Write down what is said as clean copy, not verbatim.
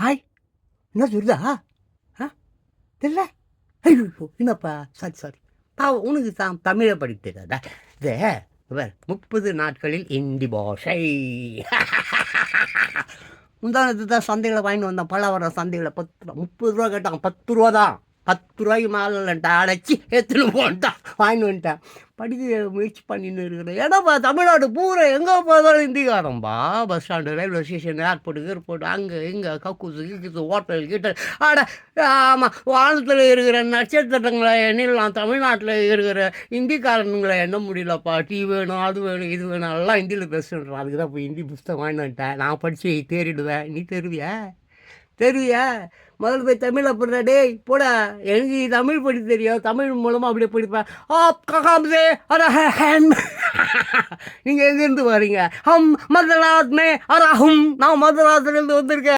Hi என்ன சொல்லுதா? ஆ தெரியல. ஐயோ என்னப்பா, சாரி உனக்கு தமிழை படிக்க தெரியாதா? இது 30 நாட்களில் இந்தி பாஷை. முந்தானத்து தான் சந்தையில் வாங்கிட்டு வந்தான், பழவரம் சந்தையில் 10 ரூபா 30 ரூபா கேட்டான். 10 ரூபா தான். 10 ரூபாய்க்கு மேலே அடைச்சி எடுத்துன்னு போன்ட்டான், வாங்கிட்டு வந்துட்டேன். படிக்க முயற்சி பண்ணின்னு இருக்கிறேன். ஏன்னாப்பா தமிழ்நாடு பூரா எங்கே போதாலும் ஹிந்திக்காரன்பா. Bus stand, railway station, airport அங்கே இங்கே கக்கூசு கிக்கூசு ஹோட்டல் கிட்ட ஆட. ஆமாம், வானத்தில் இருக்கிற நட்சத்திரங்களை எண்ணிடலாம், தமிழ்நாட்டில் இருக்கிற ஹிந்திக்காரனுங்களை எண்ண முடியலப்பா. டீ வேணும், அது வேணும், இது வேணும், எல்லாம் ஹிந்தியில் பேசுகிறான். அதுக்கு தான் இப்போ ஹிந்தி புஸ்தகம் வாங்கிட்டு வந்துட்டேன். நான் படித்து தேறிடுவேன். நீ தெரிவியா? முதல்ல போய் தமிழை போடுற. டேய் போடா, எனக்கு தமிழ் படி தெரியும், தமிழ் மூலமாக அப்படியே படிப்பேன். ககாம்சே அரஹம். நீங்கள் எங்கேருந்து வரீங்க? ஹம் மதராஸ் மே அரஹும். நான் மதராஸ்லேருந்து வந்திருக்கேன்.